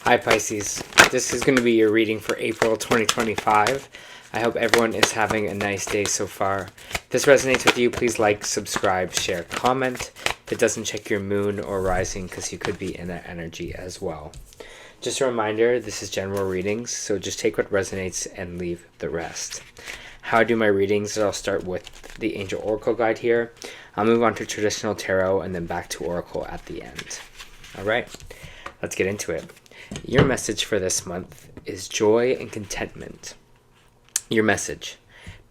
Hi Pisces, this is going to be your reading for April 2025. I hope everyone is having a nice day so far. If this resonates with you, please like, subscribe, share, comment. If it doesn't, check your moon or rising because you could be in that energy as well. Just a reminder, this is general readings, so just take what resonates and leave the rest. How I do my readings is I'll start with the Angel Oracle guide here. I'll move on to traditional tarot and then back to Oracle at the end. Alright, let's get into it. Your message for this month is joy and contentment. Your message: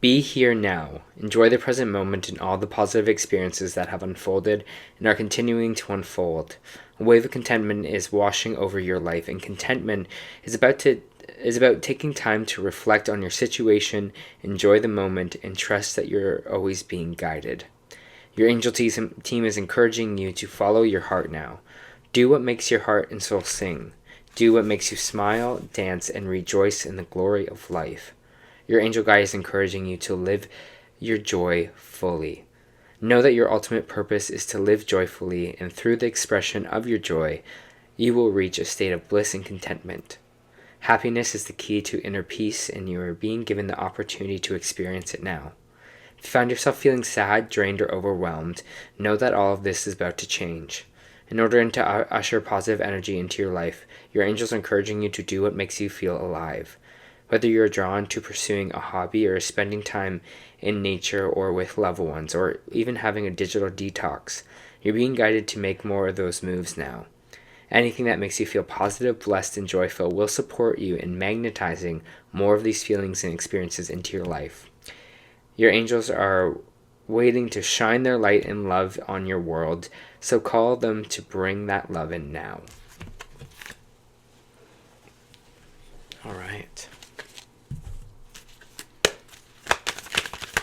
be here now. Enjoy the present moment and all the positive experiences that have unfolded and are continuing to unfold. A wave of contentment is washing over your life, and contentment is about taking time to reflect on your situation, enjoy the moment, and trust that you're always being guided. Your angel team is encouraging you to follow your heart now. Do what makes your heart and soul sing. Do what makes you smile, dance, and rejoice in the glory of life. Your angel guide is encouraging you to live your joy fully. Know that your ultimate purpose is to live joyfully, and through the expression of your joy, you will reach a state of bliss and contentment. Happiness is the key to inner peace, and you are being given the opportunity to experience it now. If you find yourself feeling sad, drained, or overwhelmed, know that all of this is about to change. In order to usher positive energy into your life, your angels are encouraging you to do what makes you feel alive. Whether you're drawn to pursuing a hobby or spending time in nature or with loved ones, or even having a digital detox, you're being guided to make more of those moves now. Anything that makes you feel positive, blessed, and joyful will support you in magnetizing more of these feelings and experiences into your life. Your angels are waiting to shine their light and love on your world, so call them to bring that love in now. All right.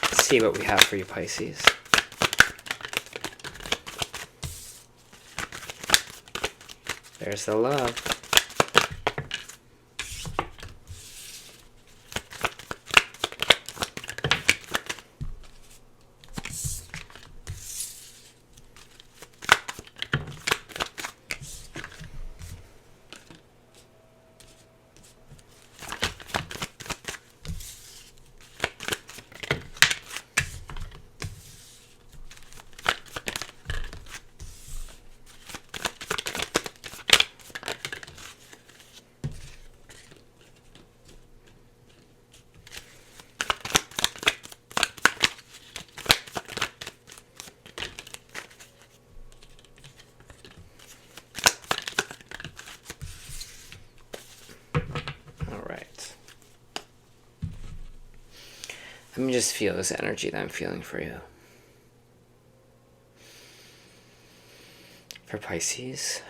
Let's see what we have for you, Pisces. There's the love. Let me just feel this energy that I'm feeling for you. For Pisces,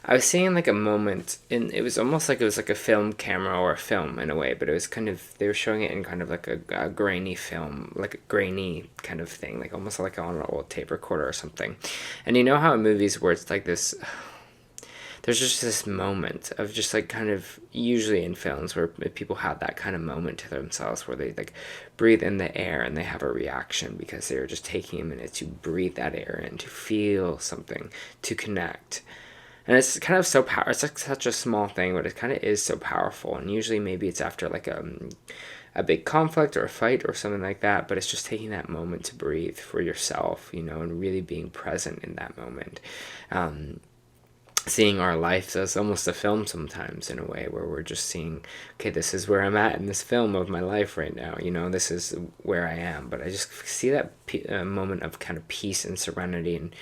I was seeing like a moment, and it was almost like it was like a film camera or a film in a way, but it was kind of, they were showing it in kind of like a grainy film, like a grainy kind of thing, like almost like on an old tape recorder or something. And you know how in movies where it's like this, there's just this moment of just like kind of, usually in films where people have that kind of moment to themselves where they like breathe in the air and they have a reaction because they're just taking a minute to breathe that air in, to feel something, to connect. And it's kind of so powerful. It's like such a small thing, but it kind of is so powerful. And usually maybe it's after like a big conflict or a fight or something like that, but it's just taking that moment to breathe for yourself, you know, and really being present in that moment. Seeing our life as almost a film sometimes, in a way where we're just seeing, okay, this is where I'm at in this film of my life right now, you know, this is where I am. But I just see that moment of kind of peace and serenity, and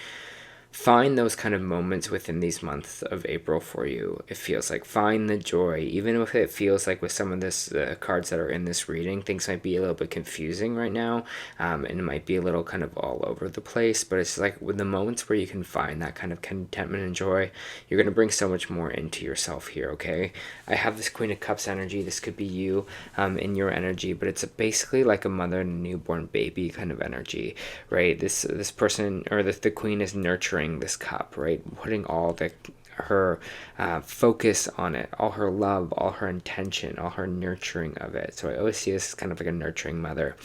find those kind of moments within these months of April for you. It feels like, find the joy, even if it feels like with some of this cards that are in this reading, things might be a little bit confusing right now, and it might be a little kind of all over the place, but it's like with the moments where you can find that kind of contentment and joy, you're going to bring so much more into yourself here, okay? I have this Queen of Cups energy. This could be you in your energy, but it's basically like a mother and a newborn baby kind of energy, right? This person, or the Queen, is nurturing this cup, right? Putting all her focus on it, all her love, all her intention, all her nurturing of it. So I always see this as kind of like a nurturing mother.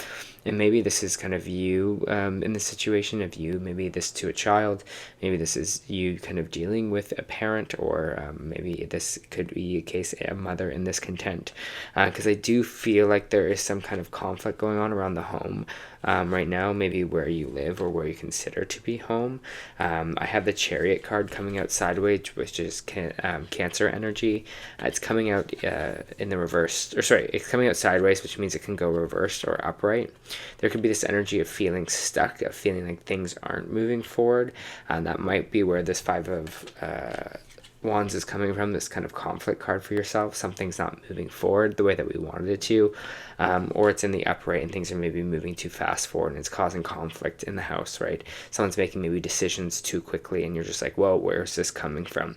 And maybe this is kind of you in the situation of you, maybe this to a child, maybe this is you kind of dealing with a parent, or maybe this could be a case, a mother in this content. Because I do feel like there is some kind of conflict going on around the home right now, maybe where you live or where you consider to be home. I have the Chariot card coming out sideways, which is Cancer energy. It's coming out in the reverse, or sorry, it's coming out sideways, which means it can go reversed or upright. There could be this energy of feeling stuck, of feeling like things aren't moving forward. That might be where this Five of Wands is coming from, this kind of conflict card for yourself. Something's not moving forward the way that we wanted it to, or it's in the upright and things are maybe moving too fast forward and it's causing conflict in the house, right? Someone's making maybe decisions too quickly and you're just like, whoa, where's this coming from?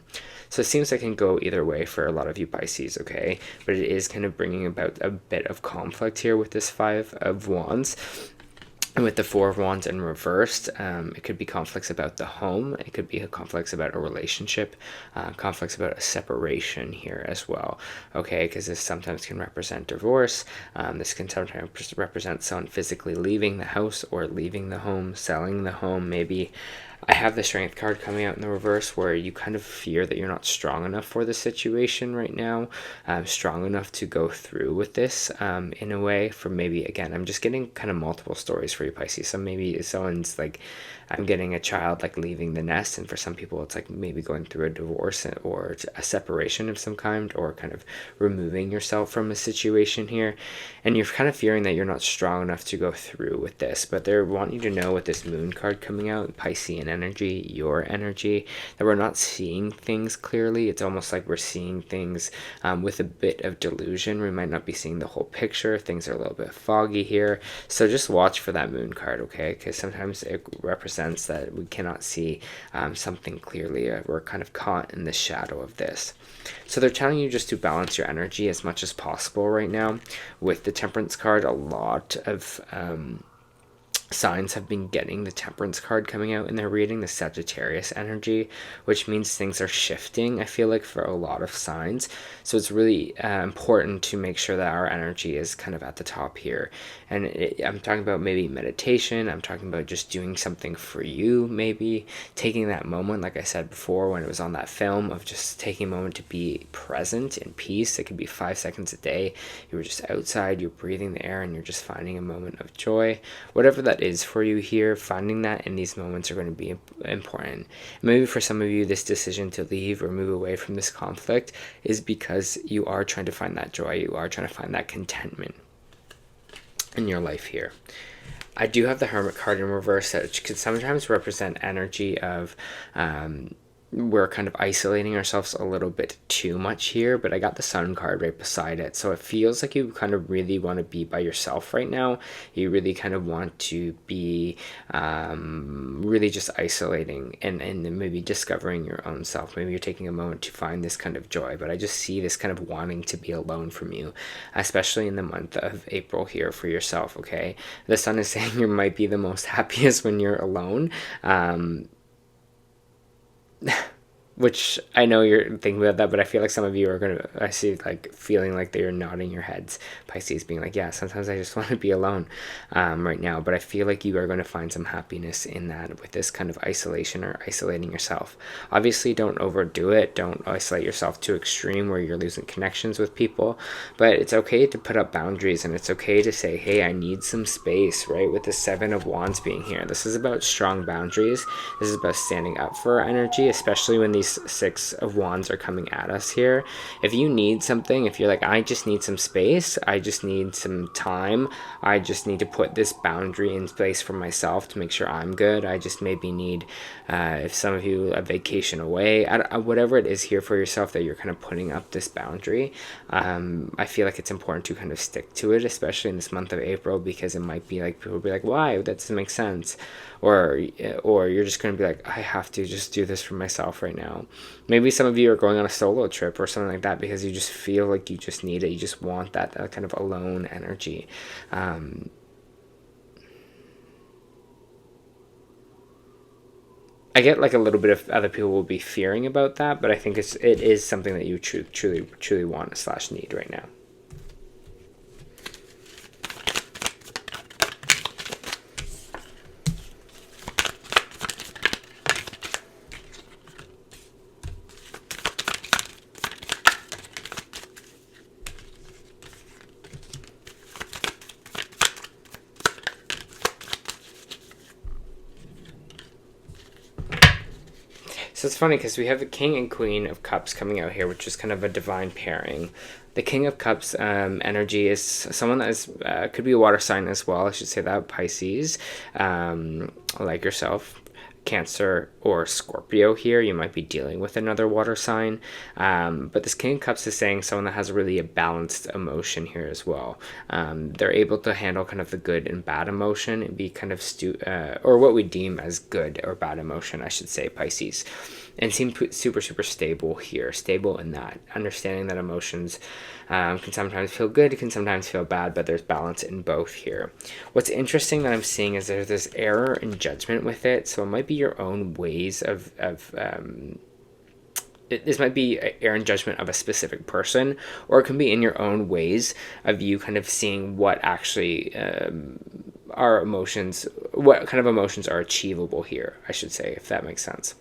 So it seems like it can go either way for a lot of you Pisces, okay? But it is kind of bringing about a bit of conflict here with this Five of Wands. And with the Four of Wands in reversed, it could be conflicts about the home. It could be conflicts about a relationship, conflicts about a separation here as well. Okay, because this sometimes can represent divorce. This can sometimes represent someone physically leaving the house or leaving the home, selling the home, maybe. I have the Strength card coming out in the reverse, where you kind of fear that you're not strong enough for the situation right now, strong enough to go through with this in a way. For maybe, again, I'm just getting kind of multiple stories for you Pisces. So maybe someone's like, I'm getting a child like leaving the nest, and for some people it's like maybe going through a divorce or a separation of some kind, or kind of removing yourself from a situation here, and you're kind of fearing that you're not strong enough to go through with this. But they want you to know, with this Moon card coming out, Piscean energy, your energy, that we're not seeing things clearly. It's almost like we're seeing things with a bit of delusion. We might not be seeing the whole picture. Things are a little bit foggy here, so just watch for that Moon card, okay? Because sometimes it represents that we cannot see something clearly. We're kind of caught in the shadow of this. So they're telling you just to balance your energy as much as possible right now. With the Temperance card, a lot of signs have been getting the Temperance card coming out in their reading, the Sagittarius energy, which means things are shifting, I feel like, for a lot of signs. So it's really important to make sure that our energy is kind of at the top here. And I'm talking about maybe meditation. I'm talking about just doing something for you, maybe taking that moment, like I said before when it was on that film, of just taking a moment to be present in peace. It could be 5 seconds a day. You were just outside, you're breathing the air, and you're just finding a moment of joy. Whatever that is for you here, finding that in these moments are going to be important. Maybe for some of you, this decision to leave or move away from this conflict is because you are trying to find that joy. You are trying to find that contentment in your life here. I do have the Hermit card in reverse, that could sometimes represent energy of we're kind of isolating ourselves a little bit too much here, but I got the Sun card right beside it, so it feels like you kind of really want to be by yourself right now. You really kind of want to be really just isolating and maybe discovering your own self. Maybe you're taking a moment to find this kind of joy, but I just see this kind of wanting to be alone from you, especially in the month of April here for yourself, okay? The Sun is saying you might be the most happiest when you're alone. Which I know you're thinking about that, but I feel like some of you are going to, I see like feeling like they're nodding your heads, Pisces, being like, yeah, sometimes I just want to be alone right now. But I feel like you are going to find some happiness in that with this kind of isolation or isolating yourself. Obviously, don't overdo it. Don't isolate yourself to extreme where you're losing connections with people. But it's okay to put up boundaries, and it's okay to say, hey, I need some space, right? With the Seven of Wands being here, this is about strong boundaries. This is about standing up for our energy, especially when these Six of Wands are coming at us here. If you need something, if you're like, I just need some space, I just need some time, I just need to put this boundary in place for myself to make sure I'm good, I just maybe need, if some of you, a vacation away, whatever it is here for yourself that you're kind of putting up this boundary, I feel like it's important to kind of stick to it, especially in this month of April, because it might be like, people will be like, why? That doesn't make sense. Or you're just going to be like, I have to just do this for myself right now. Maybe some of you are going on a solo trip or something like that because you just feel like you just need it. You just want that kind of alone energy. I get like a little bit of other people will be fearing about that, but I think it is something that you truly want / need right now. So it's funny because we have the King and Queen of Cups coming out here, which is kind of a divine pairing. The King of Cups energy is someone that is could be a water sign as well. I should say that, Pisces, like yourself. Cancer or Scorpio here. You might be dealing with another water sign. But this King of Cups is saying someone that has really a balanced emotion here as well. They're able to handle kind of the good and bad emotion and be kind of or what we deem as good or bad emotion, I should say, Pisces. And seem super stable here, stable in that, understanding that emotions can sometimes feel good, can sometimes feel bad, but there's balance in both here. What's interesting that I'm seeing is there's this error in judgment with it, so it might be your own ways of this might be error in judgment of a specific person, or it can be in your own ways of you kind of seeing what actually are emotions, what kind of emotions are achievable here, I should say, if that makes sense.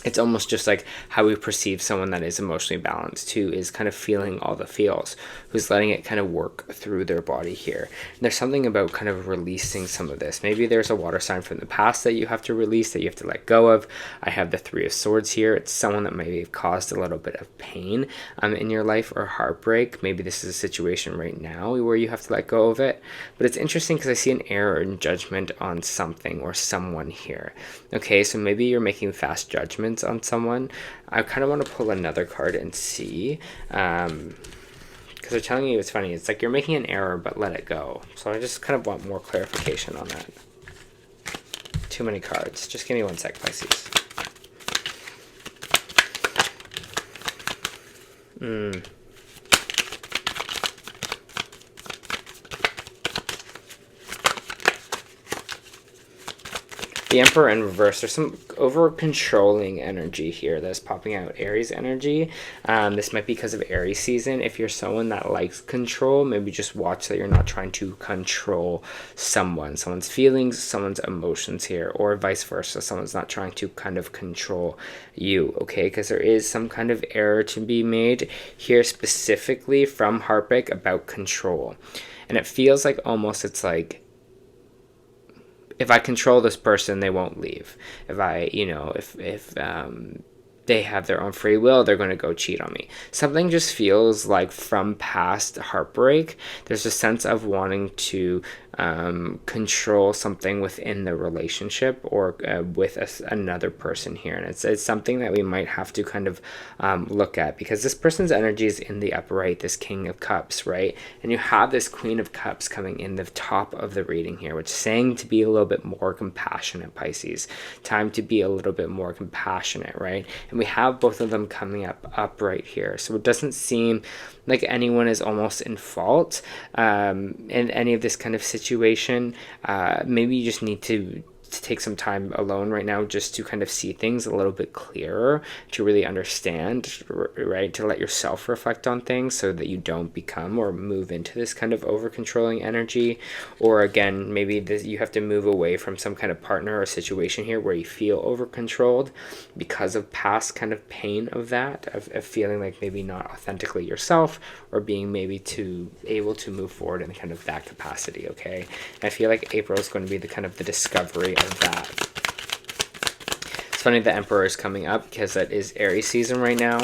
It's almost just like how we perceive someone that is emotionally balanced too, is kind of feeling all the feels, who's letting it kind of work through their body here. And there's something about kind of releasing some of this. Maybe there's a water sign from the past that you have to release, that you have to let go of. I have the Three of Swords here. It's someone that maybe caused a little bit of pain in your life or heartbreak. Maybe this is a situation right now where you have to let go of it. But it's interesting because I see an error in judgment on something or someone here. Okay, so maybe you're making fast judgments on someone. I kind of want to pull another card and see, because they're telling you, it's funny, it's like you're making an error but let it go. So I just kind of want more clarification on that. Too many cards. Just give me 1 sec, Pisces. The Emperor in reverse. There's some over-controlling energy here that's popping out. Aries energy. This might be because of Aries season. If you're someone that likes control, maybe just watch that you're not trying to control someone's feelings, someone's emotions here, or vice versa. Someone's not trying to kind of control you, okay? Because there is some kind of error to be made here, specifically from heartbreak about control. And it feels like almost it's like, if I control this person, they won't leave. If I, if they have their own free will, they're going to go cheat on me. Something just feels like from past heartbreak, there's a sense of wanting to control something within the relationship or with another person here. And it's something that we might have to kind of look at, because this person's energy is in the upright, this King of Cups, right? And you have this Queen of Cups coming in the top of the reading here, which is saying to be a little bit more compassionate, Pisces. Time to be a little bit more compassionate, right? And we have both of them coming up upright here. So it doesn't seem like anyone is almost in fault in any of this kind of situation. Maybe you just need to take some time alone right now just to kind of see things a little bit clearer, to really understand, right? To let yourself reflect on things so that you don't become or move into this kind of over-controlling energy. Or again, maybe you have to move away from some kind of partner or situation here where you feel over-controlled because of past kind of pain of that, of feeling like maybe not authentically yourself, or being maybe too able to move forward in kind of that capacity, okay? I feel like April is going to be the kind of the discovery of that. It's funny the Emperor is coming up because that is Aries season right now.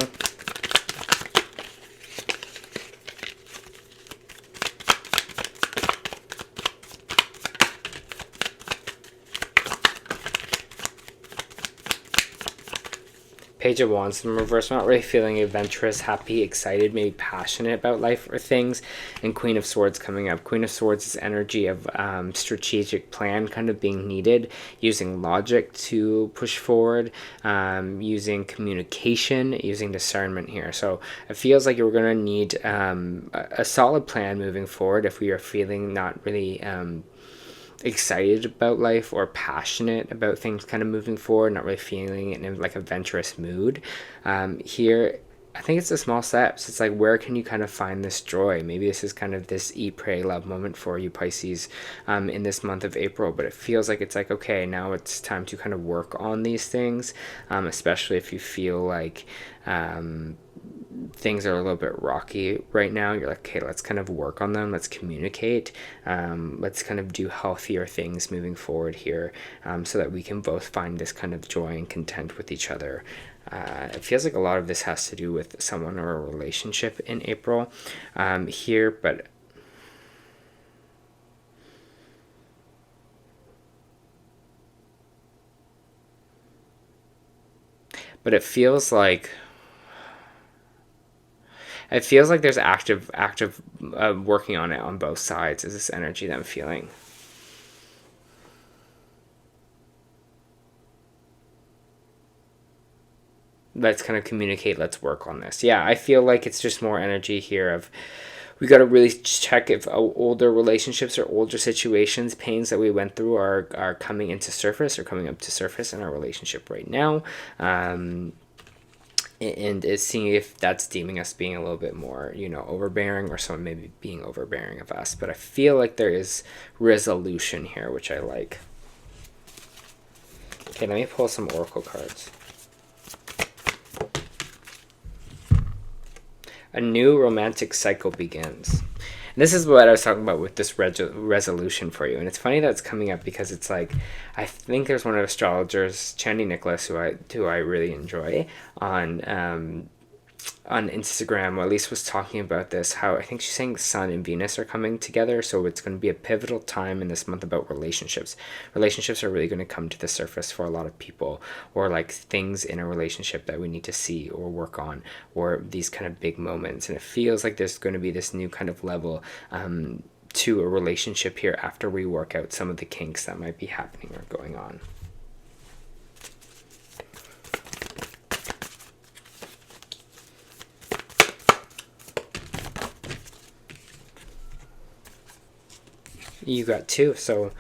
Page of Wands in reverse. I'm not really feeling adventurous, happy, excited, maybe passionate about life or things. And Queen of Swords coming up. Queen of Swords is energy of strategic plan kind of being needed, using logic to push forward, using communication, using discernment here. So it feels like you're going to need a solid plan moving forward if we are feeling not really excited about life or passionate about things kind of moving forward, not really feeling in like a adventurous mood. Here, I think it's the small steps. It's like, where can you kind of find this joy? Maybe this is kind of this eat, pray, love moment for you, Pisces, in this month of April. But it feels like it's like, okay, now it's time to kind of work on these things, especially if you feel like things are a little bit rocky right now. You're like, okay, let's kind of work on them. Let's communicate. Let's kind of do healthier things moving forward here, so that we can both find this kind of joy and content with each other. It feels like a lot of this has to do with someone or a relationship in April here, but it feels like there's active working on it on both sides, is this energy that I'm feeling. Let's kind of communicate, let's work on this. Yeah, I feel like it's just more energy here of, we got to really check if older relationships or older situations, pains that we went through are coming into surface or coming up to surface in our relationship right now. And it's seeing if that's deeming us being a little bit more, overbearing, or someone maybe being overbearing of us. But I feel like there is resolution here, which I like. Okay, let me pull some oracle cards. A new romantic cycle begins. And this is what I was talking about with this resolution for you. And it's funny that it's coming up because it's like, I think there's one of astrologers, Chandy Nicholas, who I really enjoy, on Instagram, or at least was talking about this, how I think she's saying the Sun and Venus are coming together, so it's going to be a pivotal time in this month about relationships. Relationships are really going to come to the surface for a lot of people, or like things in a relationship that we need to see or work on, or these kind of big moments. And it feels like there's going to be this new kind of level to a relationship here after we work out some of the kinks that might be happening or going on. You got two. So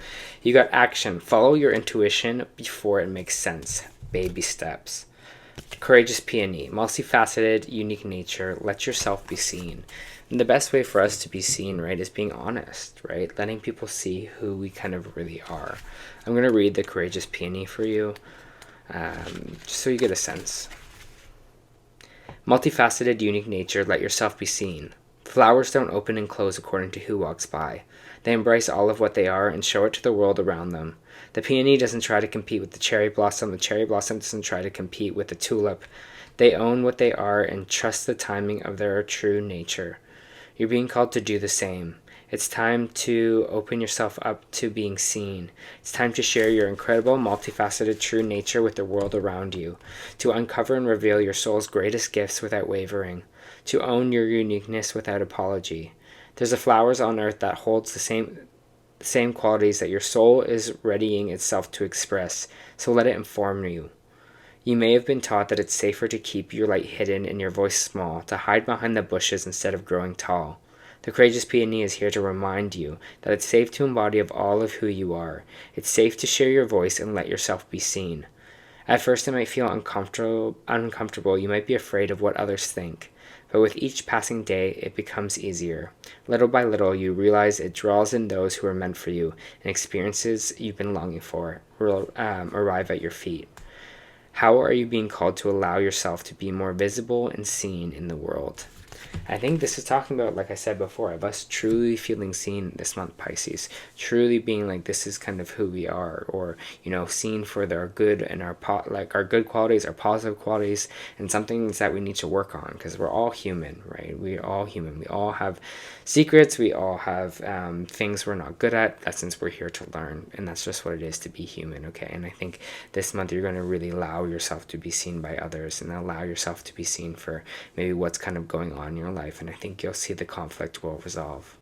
you got action. Follow your intuition before it makes sense. Baby steps. Courageous peony. Multifaceted, unique nature. Let yourself be seen. And the best way for us to be seen, right, is being honest, right? Letting people see who we kind of really are. I'm going to read the courageous peony for you, just so you get a sense. Multifaceted, unique nature. Let yourself be seen. Flowers don't open and close according to who walks by. They embrace all of what they are and show it to the world around them. The peony doesn't try to compete with the cherry blossom. The cherry blossom doesn't try to compete with the tulip. They own what they are and trust the timing of their true nature. You're being called to do the same. It's time to open yourself up to being seen. It's time to share your incredible, multifaceted, true nature with the world around you. To uncover and reveal your soul's greatest gifts without wavering. To own your uniqueness without apology. There's a flowers on earth that holds the same qualities that your soul is readying itself to express, so let it inform you. You may have been taught that it's safer to keep your light hidden and your voice small, to hide behind the bushes instead of growing tall. The courageous peony is here to remind you that it's safe to embody of all of who you are. It's safe to share your voice and let yourself be seen. At first it might feel uncomfortable. You might be afraid of what others think. But with each passing day, it becomes easier. Little by little, you realize it draws in those who are meant for you, and experiences you've been longing for will arrive at your feet. How are you being called to allow yourself to be more visible and seen in the world? I think this is talking about, like I said before, of us truly feeling seen this month, Pisces. Truly being like, this is kind of who we are, or, seen for our good and our good qualities, our positive qualities, and some things that we need to work on, because we're all human, right? We're all human. We all have secrets. We all have things we're not good at, lessons we're here to learn, and that's just what it is to be human, okay? And I think this month you're going to really allow yourself to be seen by others, and allow yourself to be seen for maybe what's kind of going on in your life, and I think you'll see the conflict will resolve.